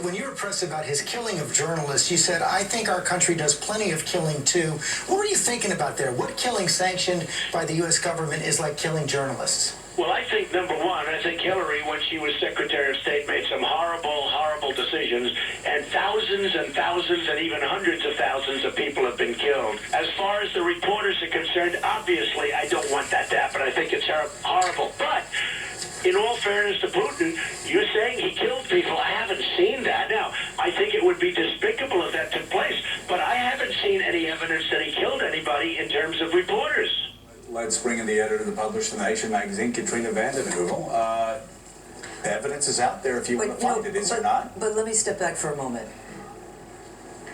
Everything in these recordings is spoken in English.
when you were pressed about his killing of journalists, you said, I think our country does plenty of killing too. What were you thinking about there? What killing sanctioned by the U.S. government is like killing journalists? Well, I think, number one, I think Hillary, when she was Secretary of State, made some horrible, horrible decisions, and thousands and even hundreds of thousands of people have been killed. As far as the reporters are concerned, obviously, I don't want that to happen. I think it's horrible. But in all fairness to Putin, you're saying he killed people. I haven't seen that. Now, I think it would be despicable if that took place, but I haven't seen any evidence that he killed anybody in terms of reporters. Let's bring in the editor of the Publish the Nation magazine, Katrina vanden Heuvel. The evidence is out there if you want to find it, is there not? But let me step back for a moment.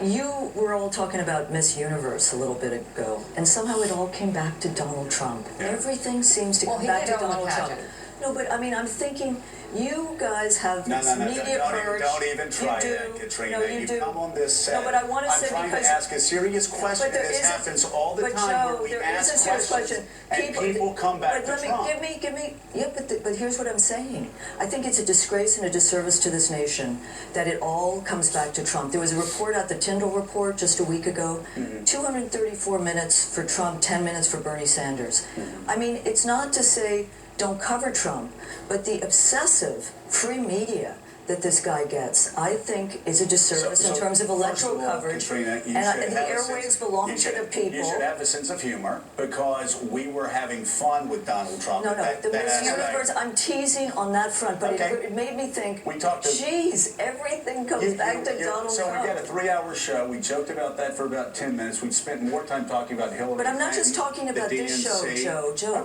You were all talking about Miss Universe a little bit ago, and somehow it all came back to Donald Trump. Yeah. Everything seems to come back to Donald Trump. No, but I mean, I'm thinking, you guys have this media purge. Don't even try that, Katrina. No, you do. Come on this set. No, but I want to say I'm trying to ask a serious question. This happens all the time where we ask questions and people come back to Trump. Give me. Yeah, but here's what I'm saying. I think it's a disgrace and a disservice to this nation that it all comes back to Trump. There was a report out, the Tyndall report, just a week ago. 234 minutes for Trump, 10 minutes for Bernie Sanders. I mean, it's not to say don't cover Trump, but the obsessive free media that this guy gets, I think, is a disservice in terms of electoral coverage. Katrina, and the airwaves belong to the people. You should have a sense of humor because we were having fun with Donald Trump. No, the Miss Universe, I'm teasing on that front, but it made me think, geez, everything comes back to Donald Trump. So we got a 3-hour show. We joked about that for about 10 minutes. We spent more time talking about Hillary. But I'm not just talking about this show, Joe.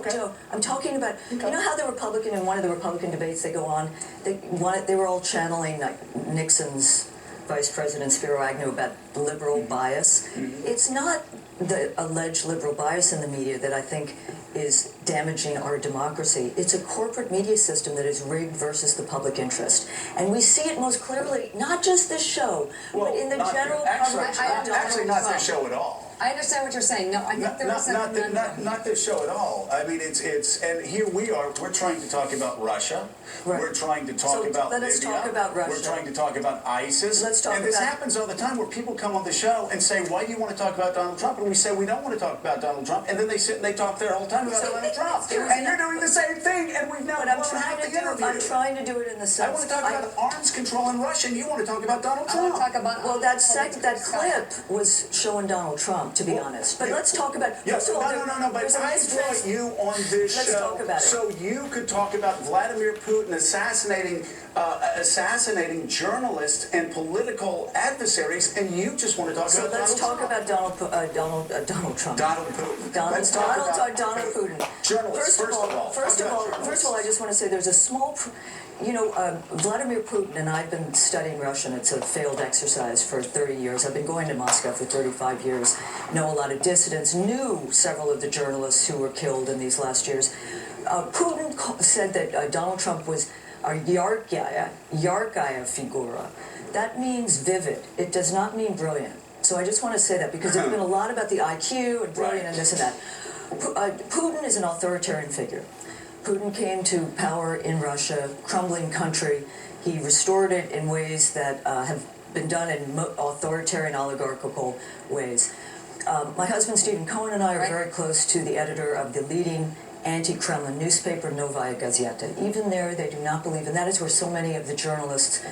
I'm talking about, you know how the Republican, in one of the Republican debates they go on, they were all channeling Nixon's Vice President Spiro Agnew about liberal bias. It's not the alleged liberal bias in the media that I think is damaging our democracy. It's a corporate media system that is rigged versus the public interest. And we see it most clearly, not just this show, but in the general coverage. Actually, not this show at all. I understand what you're saying. No, I think there is something not this show at all. I mean, it's and here we are. We're trying to talk about Russia. Right. We're trying to talk about Libya. Let's talk about Russia. We're trying to talk about ISIS. Let's talk and this happens all the time where people come on the show and say, why do you want to talk about Donald Trump? And we say, we don't want to talk about Donald Trump. And then they sit and they talk their whole time about Donald Trump. And you're doing the same thing. And we've now I'm trying to do it in the sense. I want to talk about arms control in Russia, and you want to talk about Donald Trump. I want to talk about that clip was showing Donald Trump, to be honest. But let's talk about. But I brought you on this show. Let's talk about it. So you could talk about Vladimir Putin assassinating journalists and political adversaries, and you just want to talk about Donald Trump. So let's talk about Donald Trump. Donald Putin. Donald Putin. Journalists. First of all, I just want to say there's a small. Vladimir Putin and I've been studying Russian. It's a failed exercise for 30 years. I've been going to Moscow for 35 years. Know a lot of dissidents. Knew several of the journalists who were killed in these last years. Putin said that Donald Trump was a yarkaya figura. That means vivid. It does not mean brilliant. So I just want to say that because there's been a lot about the IQ and brilliant and this and that. Putin is an authoritarian figure. Putin came to power in Russia, crumbling country. He restored it in ways that have been done in authoritarian oligarchical ways. My husband Stephen Cohen and I are very close to the editor of the leading anti-Kremlin newspaper, Novaya Gazeta. Even there, they do not believe, and that is where so many of the journalists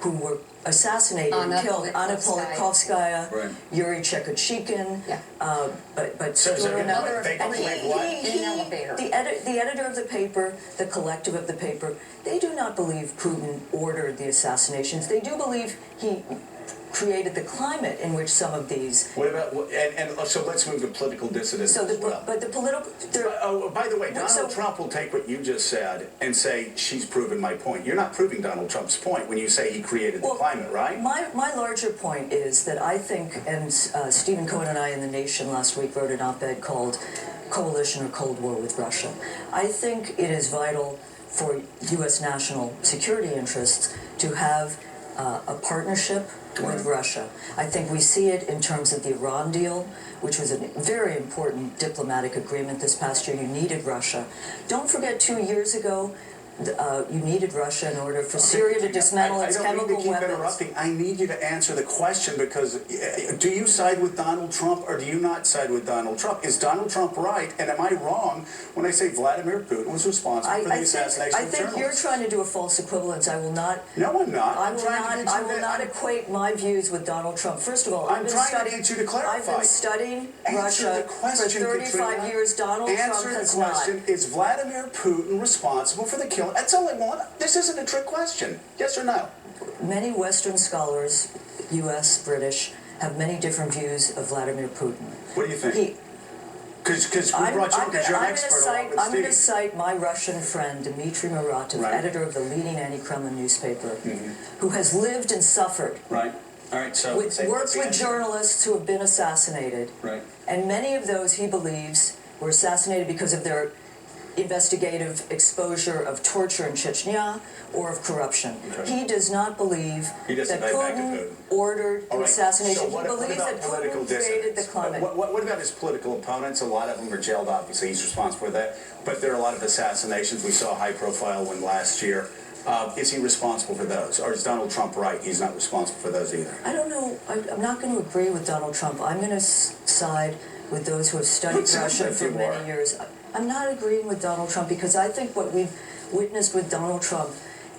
who were assassinated and killed, Anna Politkovskaya, Yuri Chekochikin, but still another. And the editor of the paper, the collective of the paper, they do not believe Putin ordered the assassinations. They do believe he created the climate in which some of these. What about so let's move to political dissidents. But the political. By the way, Donald Trump will take what you just said and say she's proven my point. You're not proving Donald Trump's point when you say he created the climate, right? My larger point is that I think, and Stephen Cohen and I in The Nation last week wrote an op-ed called "Coalition or Cold War with Russia." I think it is vital for U.S. national security interests to have a partnership with Russia. I think we see it in terms of the Iran deal, which was a very important diplomatic agreement this past year. You needed Russia. Don't forget 2 years ago, you needed Russia in order for Syria to dismantle its chemical I don't mean to keep weapons. interrupting. I need you to answer the question, because do you side with Donald Trump or do you not side with Donald Trump? Is Donald Trump right, and am I wrong when I say Vladimir Putin was responsible for the assassination of I think you're trying to do a false equivalence. I will not. No, I'm not. I will not equate my views with Donald Trump. First of all, I've been studying Russia for 35 years. Donald Trump has not. Answer the question: is Vladimir Putin responsible for the killing? That's all I want. This isn't a trick question. Yes or no? Many Western scholars, U.S., British, have many different views of Vladimir Putin. What do you think? Because we brought you because you're an expert. I'm going to cite my Russian friend, Dmitry Muratov, editor of the leading anti-Kremlin newspaper, who has lived and suffered. Right. All right. So worked with journalists who have been assassinated. Right. And many of those, he believes, were assassinated because of their investigative exposure of torture in Chechnya or of corruption. Okay. He does not believe that Putin ordered the assassination. So he believes that Putin created the climate. What about his political opponents? A lot of them are jailed, obviously. He's responsible for that. But there are a lot of assassinations. We saw a high-profile one last year. Is he responsible for those? Or is Donald Trump right? He's not responsible for those either. I don't know. I'm not going to agree with Donald Trump. I'm going to side with those who have studied Russia for many years. I'm not agreeing with Donald Trump because I think what we've witnessed with Donald Trump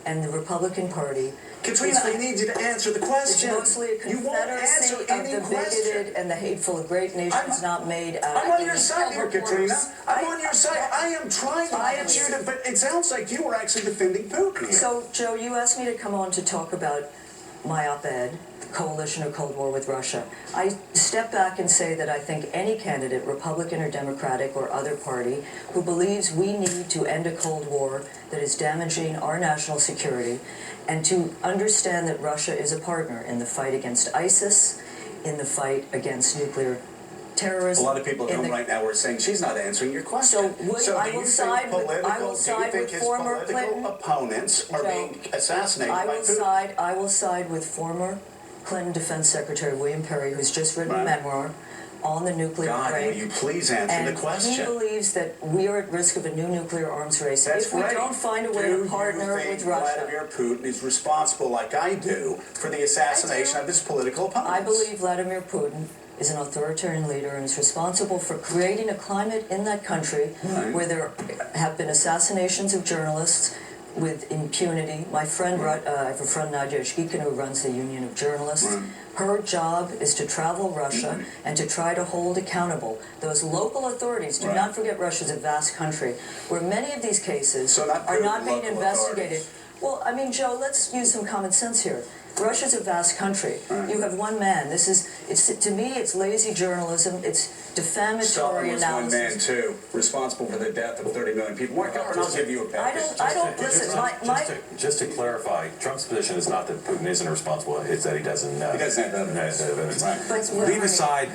and the Republican Party. Katrina, I need you to answer the question. It's mostly a confederacy of the bigoted and the hateful, of great nations not made out of. I'm on your side here, Katrina. I'm on your side. I am trying to get you to, but it sounds like you were actually defending Putin. So, Joe, you asked me to come on to talk about my op-ed, the coalition of Cold War with Russia. I step back and say that I think any candidate, Republican or Democratic or other party, who believes we need to end a Cold War that is damaging our national security, and to understand that Russia is a partner in the fight against ISIS, in the fight against nuclear terrorism. A lot of people at home right now are saying she's not answering your question. So I will side with former Clinton opponents are being assassinated by Putin? I will side with former Clinton Defense Secretary William Perry, who's just written a memoir on the nuclear break. Will you please answer the question? He believes that we are at risk of a new nuclear arms race if we don't find a way to partner with Russia. Vladimir Putin is responsible, like I do, for the assassination of his political opponents. I believe Vladimir Putin is an authoritarian leader and is responsible for creating a climate in that country where there have been assassinations of journalists with impunity. My friend, I have a friend, Nadia Shkikin, who runs the Union of Journalists. Her job is to travel Russia and to try to hold accountable those local authorities. Do not forget Russia's a vast country where many of these cases are not being investigated. Well, I mean, Joe, let's use some common sense here. Russia's a vast country. You have one man. To me, it's lazy journalism. It's defamatory analysis. Stalin was one man, too, responsible for the death of 30 million people. Mark Upper, I'll give you a package. Just to clarify, Trump's position is not that Putin isn't responsible, it's that he doesn't know. He doesn't have evidence. Leave aside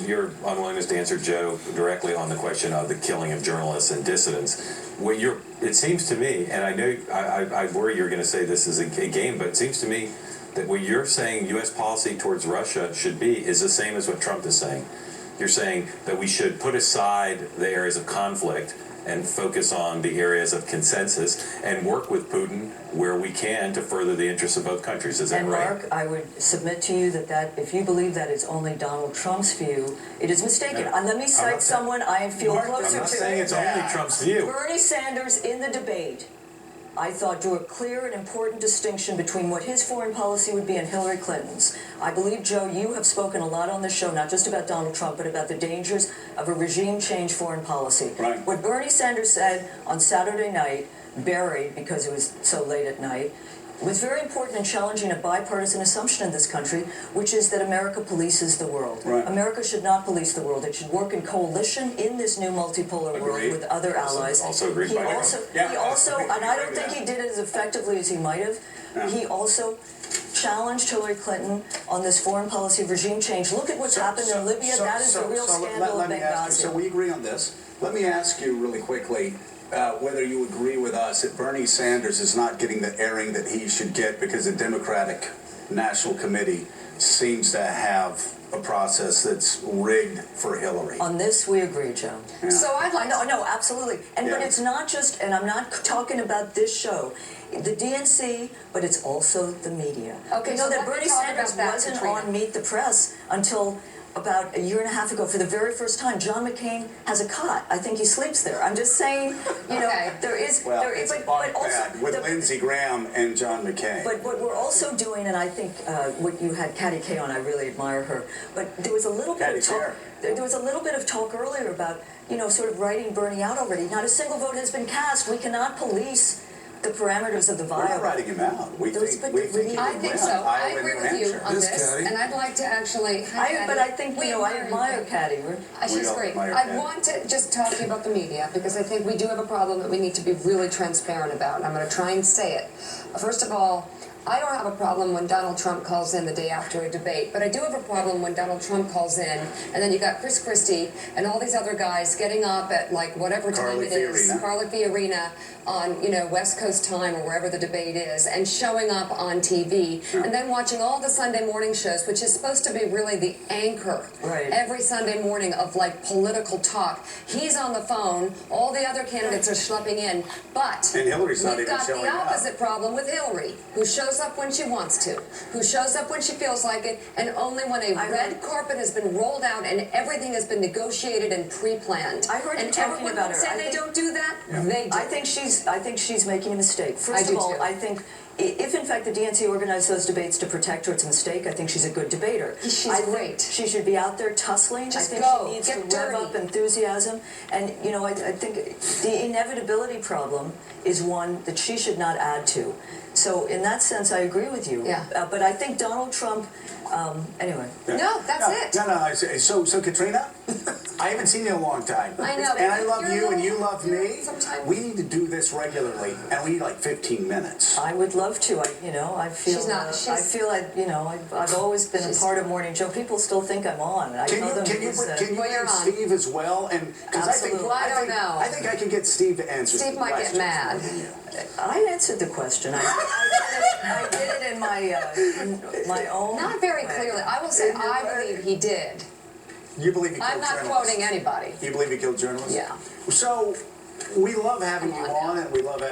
your unwillingness to answer Joe directly on the question of the killing of journalists and dissidents. It seems to me, and I know I worry you're going to say this is a game, but it seems to me that what you're saying U.S. policy towards Russia should be is the same as what Trump is saying. You're saying that we should put aside the areas of conflict and focus on the areas of consensus and work with Putin where we can to further the interests of both countries. Is that right? And Mark, I would submit to you that if you believe that is only Donald Trump's view, it is mistaken. And let me cite someone I feel closer to. I'm not saying it's only Trump's view. Bernie Sanders in the debate, I thought, drew a clear and important distinction between what his foreign policy would be and Hillary Clinton's. I believe, Joe, you have spoken a lot on this show, not just about Donald Trump, but about the dangers of a regime change foreign policy. Right. What Bernie Sanders said on Saturday night, buried because it was so late at night, was very important in challenging a bipartisan assumption in this country, which is that America polices the world. Right. America should not police the world. It should work in coalition in this new multipolar world with other allies. Also agreed. He also, and I don't think he did it as effectively as he might have. He also challenged Hillary Clinton on this foreign policy of regime change. Look at what's happened in Libya. That is the real scandal of Benghazi. So we agree on this. Let me ask you really quickly whether you agree with us that Bernie Sanders is not getting the airing that he should get because the Democratic National Committee seems to have a process that's rigged for Hillary. On this, we agree, Joe. Yeah. So I'd like to. No, absolutely. And but Yeah. it's not just, and I'm not talking about this show, the DNC, but it's also the media. Okay, you know so that let me Bernie talk Sanders about that, wasn't Katrina. on Meet the Press until about a year and a half ago for the very first time. John McCain has a cot. I think he sleeps there. I'm just saying, you know, Okay. there is, Well, there is, it's a but bunk also bed with Lindsey Graham and John McCain. But what we're also doing, and I think what you had Katty Kay on, I really admire her. But there was a little bit of talk. There was a little bit of talk earlier about, you know, sort of writing Bernie out already. Not a single vote has been cast. We cannot police the parameters of the We're not violence. writing him out. We Those- think but he we- would I win think so. I Iowa and agree New with you Hampshire. on This, this, Kathy. and I'd like to actually. Hi, But I think, we you know, I admire you. Katty. She's all great. admire I Kathy. want to just talk to you about the media because I think we do have a problem that we need to be really transparent about, and I'm going to try and say it. First of all, I don't have a problem when Donald Trump calls in the day after a debate, but I do have a problem when Donald Trump calls in, and then you got Chris Christie and all these other guys getting up at like whatever time Carly it is, Fiorina. Carly Fiorina on, you know, West Coast time or wherever the debate is, and showing up on TV, and then watching all the Sunday morning shows, which is supposed to be really the anchor Right. every Sunday morning of like political talk. He's on the phone, all the other candidates are schlepping in, but And Hillary's not we've even got showing the up. opposite problem with Hillary, who shows up when she wants to, who shows up when she feels like it, and only when a red carpet has been rolled out and everything has been negotiated and pre-planned. I heard you and talking everyone about would her. say I they think- don't do that. They do. I think she's making a mistake. I First do of all, too. I think if in fact the DNC organized those debates to protect her, it's a mistake. I think she's a good debater. She's I think great. She should be out there tussling. Just I think go. she needs Get to rev dirty. up enthusiasm. And you know, I think the inevitability problem is one that she should not add to. So in that sense, I agree with you. Yeah. But I think Donald Trump. Anyway. No, that's it. So Katrina, I haven't seen you in a long time. I know, And I but love you're you a and you little- love you're me. sometimes- We need to do this regularly, and we need like 15 minutes. I would love to. I feel. She's not- I she's- feel like I've always been a She's- part of Morning Joe. People still think I'm on. I tell them Can you it's, bring Well, you're on. Steve as well? And because Absolutely. Well, I don't know. I think I can get Steve to answer. Steve some might get questions mad. more than you. I answered the question. I did it in my own. Not very way. clearly. I will say I believe he did. You believe he killed I'm not journalists? quoting anybody. You believe he killed journalists? Yeah. So we love having Come you on now. on, and we love having